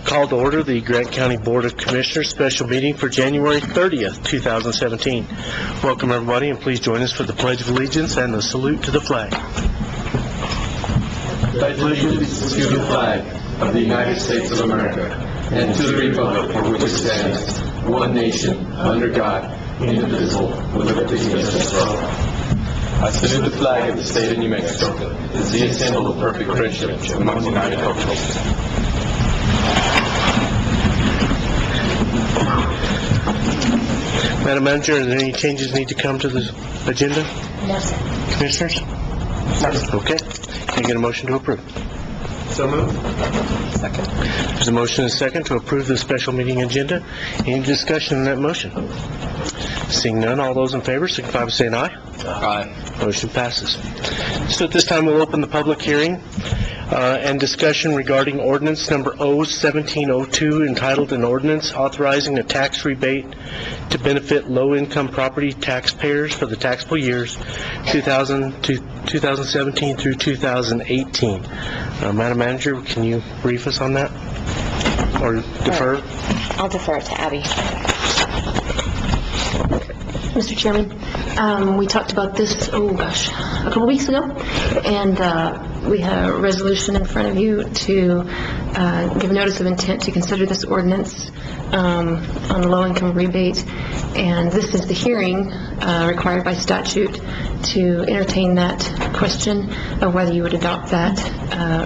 Call to order the Grant County Board of Commissioners special meeting for January 30th, 2017. Welcome everybody, and please join us for the Pledge of Allegiance and the salute to the flag. Pledge allegiance to the flag of the United States of America and to the republic for which it stands, one nation, under God, indivisible, with liberty and justice for all. I salute the flag of the state of New Mexico as the symbol of perfect friendship among united cultures. Madam Manager, are there any changes need to come to the agenda? No, sir. Commissioners? No. Okay. Can I get a motion to approve? So moved. Second. There's a motion and a second to approve the special meeting agenda. Any discussion on that motion? Seeing none, all those in favor signify by saying aye. Aye. Motion passes. So at this time, we'll open the public hearing and discussion regarding ordinance number O-1702, entitled an ordinance authorizing a tax rebate to benefit low-income property taxpayers for the taxable years 2017 through 2018. Madam Manager, can you brief us on that? Or defer? I'll defer to Abby. Mr. Chairman, we talked about this, a couple weeks ago, and we have a resolution in front of you to give a notice of intent to consider this ordinance on the low-income rebate, and this is the hearing required by statute to entertain that question of whether you would adopt that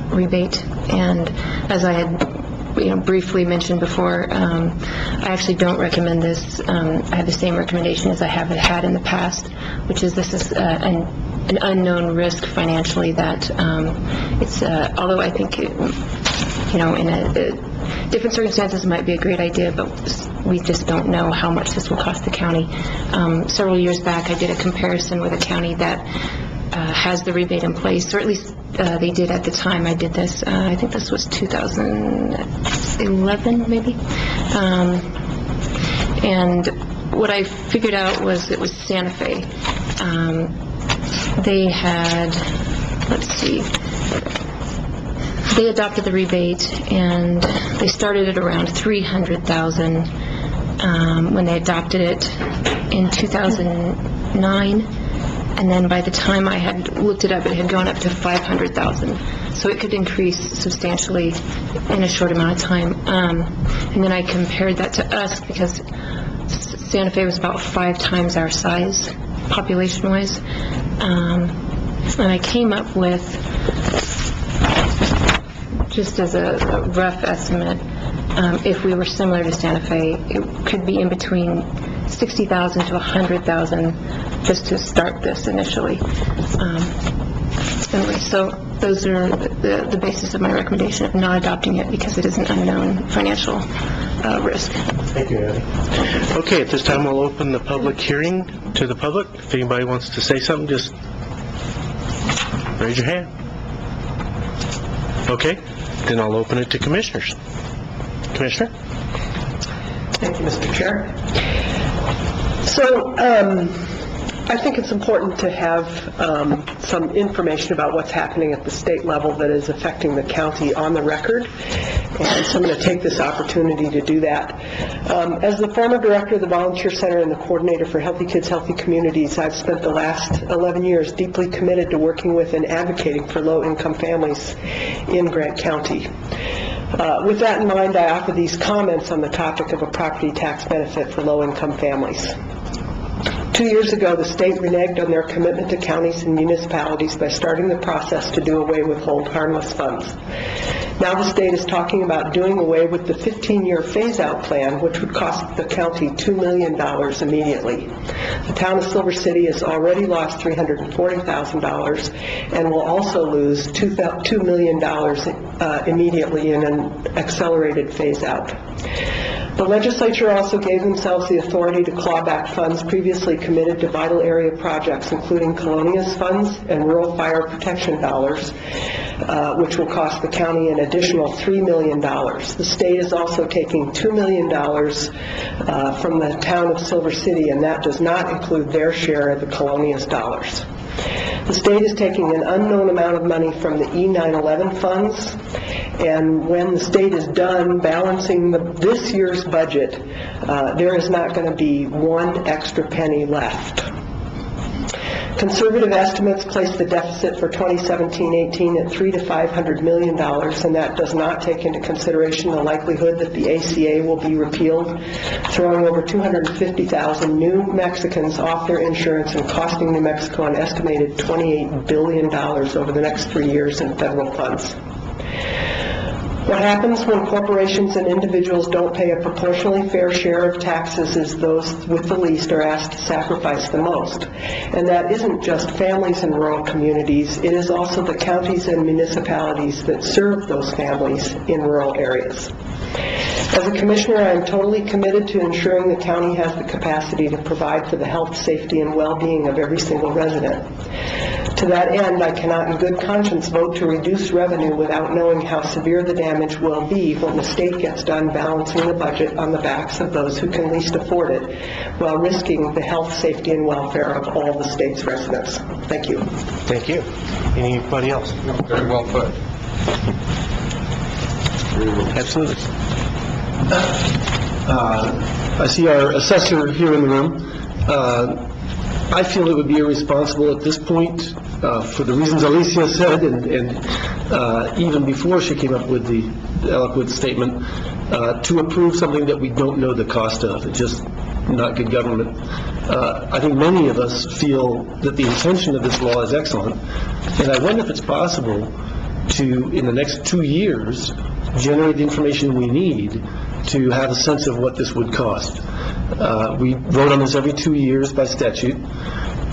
rebate. And as I had briefly mentioned before, I actually don't recommend this. I have the same recommendation as I have had in the past, which is this is an unknown risk financially that it's, although I think, in different circumstances it might be a great idea, but we just don't know how much this will cost the county. Several years back, I did a comparison with a county that has the rebate in place, or at least they did at the time I did this. I think this was 2011, maybe. And what I figured out was it was Santa Fe. They had, they adopted the rebate, and they started at around $300,000 when they adopted it in 2009. And then by the time I had looked it up, it had gone up to $500,000. So it could increase substantially in a short amount of time. And then I compared that to us, because Santa Fe was about 5 times our size, population-wise. And I came up with, just as a rough estimate, if we were similar to Santa Fe, it could be in between $60,000 to $100,000 just to start this initially. Anyway, so those are the basis of my recommendation of not adopting it, because it is an unknown financial risk. Thank you, Abby. Okay, at this time we'll open the public hearing to the public. If anybody wants to say something, just raise your hand. Okay, then I'll open it to commissioners. Commissioner? Thank you, Mr. Chair. So, I think it's important to have some information about what's happening at the state level that is affecting the county on the record, and so I'm going to take this opportunity to do that. As the former director of the Volunteer Center and the coordinator for Healthy Kids, Healthy Communities, I've spent the last 11 years deeply committed to working with and advocating for low-income families in Grant County. With that in mind, I offer these comments on the topic of a property tax benefit for low-income families. 2 years ago, the state reneged on their commitment to counties and municipalities by starting the process to do away with hold harmless funds. Now the state is talking about doing away with the 15-year phase-out plan, which would cost the county $2 million immediately. The town of Silver City has already lost $340,000 and will also lose $2 million immediately in an accelerated phase-out. The legislature also gave themselves the authority to claw back funds previously committed to vital area projects, including Colonias funds and rural fire protection dollars, which will cost the county an additional $3 million. The state is also taking $2 million from the town of Silver City, and that does not include their share of the Colonias dollars. The state is taking an unknown amount of money from the E911 funds, and when the state is done balancing this year's budget, there is not going to be one extra penny left. Conservative estimates place the deficit for 2017-18 at $300 to $500 million, and that does not take into consideration the likelihood that the ACA will be repealed, throwing over 250,000 New Mexicans off their insurance and costing New Mexico an estimated $28 billion over the next 3 years in federal funds. What happens when corporations and individuals don't pay a proportionally fair share of taxes is those with the least are asked to sacrifice the most. And that isn't just families in rural communities, it is also the counties and municipalities that serve those families in rural areas. As a commissioner, I am totally committed to ensuring the county has the capacity to provide for the health, safety, and well-being of every single resident. To that end, I cannot in good conscience vote to reduce revenue without knowing how severe the damage will be when the state gets done balancing the budget on the backs of those who can least afford it, while risking the health, safety, and welfare of all the state's residents. Thank you. Thank you. Anybody else? No, very well put. Absolutely. I see our assessor here in the room. I feel it would be irresponsible at this point, for the reasons Alicia said, and even before she came up with the eloquent statement, to approve something that we don't know the cost of. It's just not good government. I think many of us feel that the intention of this law is excellent, and I wonder if it's possible to, in the next 2 years, generate the information we need to have a sense of what this would cost. We vote on this every 2 years by statute,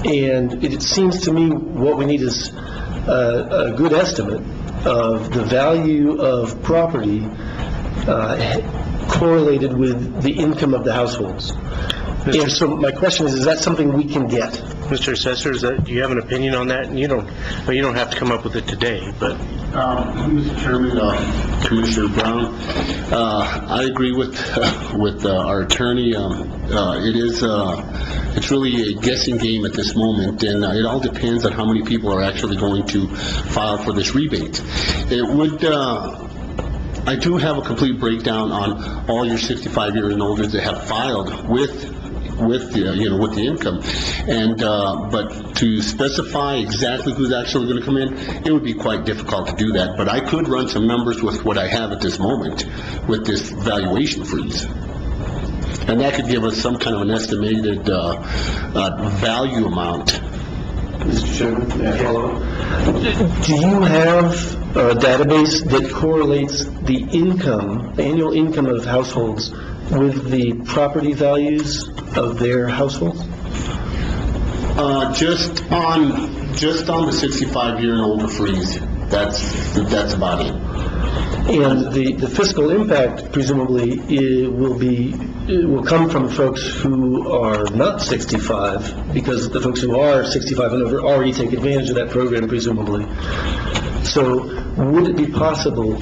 and it seems to me what we need is a good estimate of the value of property correlated with the income of the households. And so my question is that something we can get? Mr. Assessor, do you have an opinion on that? And you don't have to come up with it today, but... Mr. Chairman, Commissioner Brown, I agree with our attorney. It's really a guessing game at this moment, and it all depends on how many people are actually going to file for this rebate. It would. I do have a complete breakdown on all your 65-year and older that have filed with the income, and but to specify exactly who's actually going to come in, it would be quite difficult to do that. But I could run some numbers with what I have at this moment with this valuation freeze, and that could give us some kind of an estimated value amount. Mr. Chairman, may I follow up? Do you have a database that correlates the annual income of households with the property values of their households? Just on the 65-year and older freeze, that's about it. And the fiscal impact presumably will come from folks who are not 65, because the folks who are 65 and over already take advantage of that program presumably. So would it be possible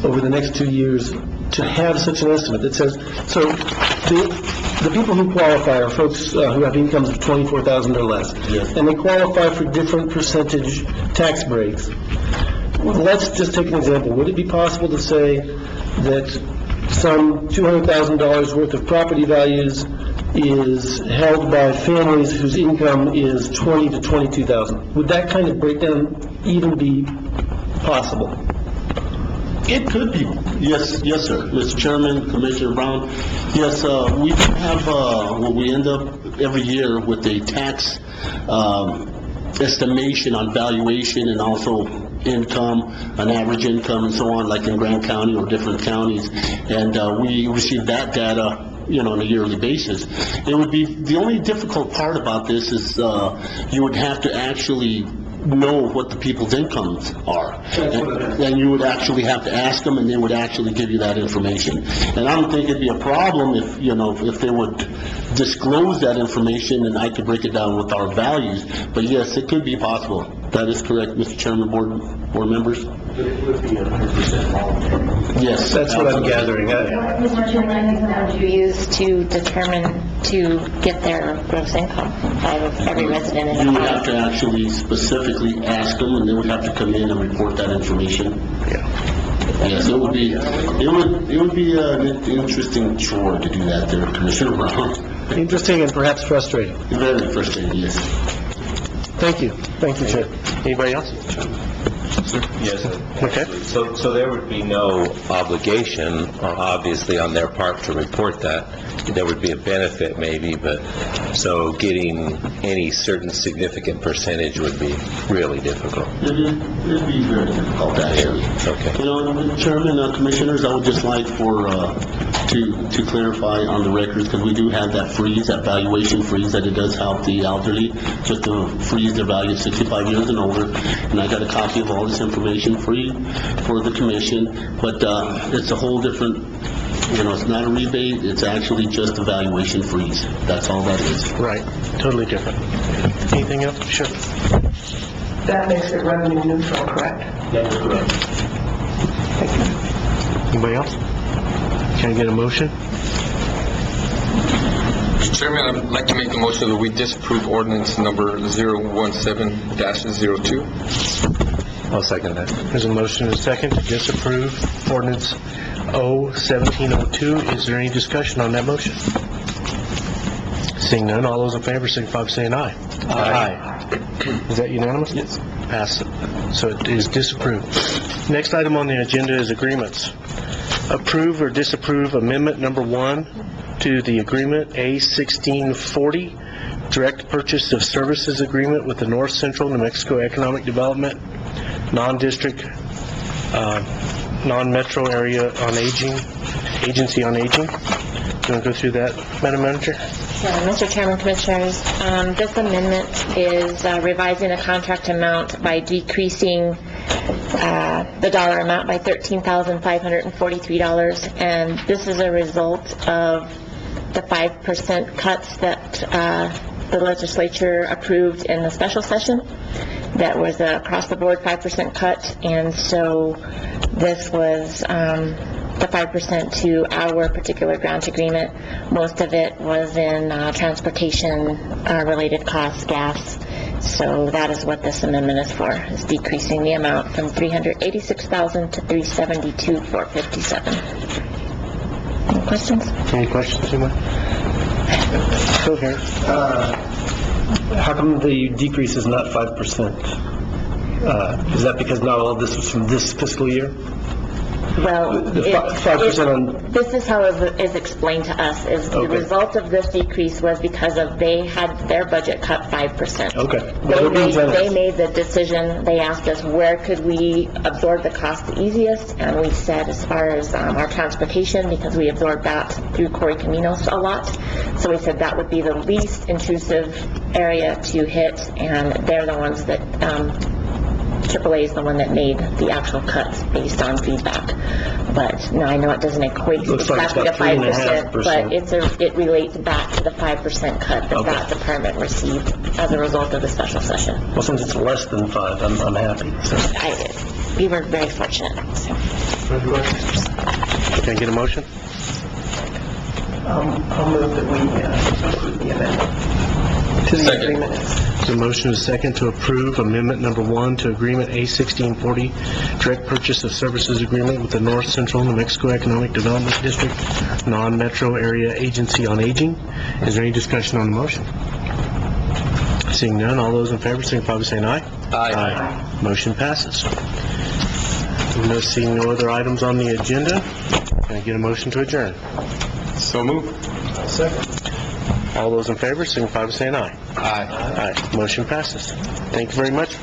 over the next 2 years to have such an estimate that says, so the people who qualify are folks who have incomes of $24,000 or less, yes, and they qualify for different percentage tax breaks. Let's just take an example. Would it be possible to say that some $200,000 worth of property values is held by families whose income is $20,000 to $22,000? Would that kind of breakdown even be possible? It could be. Yes, sir. Mr. Chairman, Commissioner Brown, yes, we have what we end up every year with a tax estimation on valuation and also income, an average income and so on, like in Grand County or different counties, and we receive that data on a yearly basis. It would be, the only difficult part about this is you would have to actually know what the people's incomes are, and you would actually have to ask them, and they would actually give you that information. And I don't think it'd be a problem if if they would disclose that information, and I could break it down with our values. But yes, it could be possible. That is correct, Mr. Chairman, board members. Yes. That's what I'm gathering. Mr. Chairman, I think that would you use to determine, to get their gross income of every resident in the You would have county? to actually specifically ask them, and they would have to come in and report that information. Yes, it would be an interesting chore to do that there, Commissioner Brown. Interesting and perhaps frustrating. Very frustrating, yes. Thank you, Chair. Anybody else? Yes. Okay. So there would be no obligation, obviously, on their part to report that. There would be a benefit maybe, but, so getting any certain significant percentage would be really difficult. It'd be very difficult, actually. Okay. You know, Chairman, Commissioners, I would just like for, to clarify on the records, because we do have that freeze, that valuation freeze, that it does help the elderly, just to freeze their value 65 years and older. And I got a copy of all this information for you, for the commission, but it's a whole different, you know, it's not a rebate, it's actually just a valuation freeze. That's all that is. Right, totally different. Anything else? Sure. That makes it revenue neutral, correct? That is correct. Anybody else? Can I get a motion? Mr. Chairman, I'd like to make the motion that we disapprove ordinance number 017-02. I'll second that. There's a motion and a second to disapprove ordinance O-1702. Is there any discussion on that motion? Seeing none, all those in favor signify by saying aye. Aye. Is that unanimous? Yes. Passed. So it is disapproved. Next item on the agenda is agreements. Approve or disapprove amendment number 1 to the agreement A-1640, direct purchase of services agreement with the North Central New Mexico Economic Development non-district, non-metro area on aging, agency on aging. You want to go through that, Madam Manager? Mr. Chairman, Commissioners, this amendment is revising the contract amount by decreasing the dollar amount by $13,543, and this is a result of the 5% cuts that the legislature approved in the special session. That was a across-the-board 5% cut, and so this was the 5% to our particular grant agreement. Most of it was in transportation-related costs, gas. So that is what this amendment is for, is decreasing the amount from $386,000 to $372,457. Any questions? Any questions, anyone? Go here. How come the decrease is not 5%? Is that because not all of this was from this fiscal year? Well, The 5% on, this is how it is explained to us, is the Okay. result of this decrease was because of they had their budget cut 5%. okay. Well, it means They that- made the decision, they asked us where could we absorb the cost the easiest, and we said as far as our transportation, because we absorbed that through Corey Caminos a lot, so we said that would be the least intrusive area to hit, and they're the ones that, AAA is the one that made the actual cuts based on feedback. But, no, I know it doesn't equate Looks like it's exactly to about 5%, 3.5%. but it relates back to the 5% cut that Okay. that department received as a result of the special session. Well, since it's less than 5, I'm happy, so. We were very fortunate, so. Can I get a motion? I'll move that we approve the amendment to the Second. agreement. There's a motion and a second to approve amendment number 1 to agreement A-1640, direct purchase of services agreement with the North Central New Mexico Economic Development District, non-metro area agency on aging. Is there any discussion on the motion? Seeing none, all those in favor signify by saying aye. Aye. Motion passes. Seeing no other items on the agenda, can I get a motion to adjourn? So moved. All those in favor signify by saying aye. Aye. Aye. Motion passes. Thank you very much.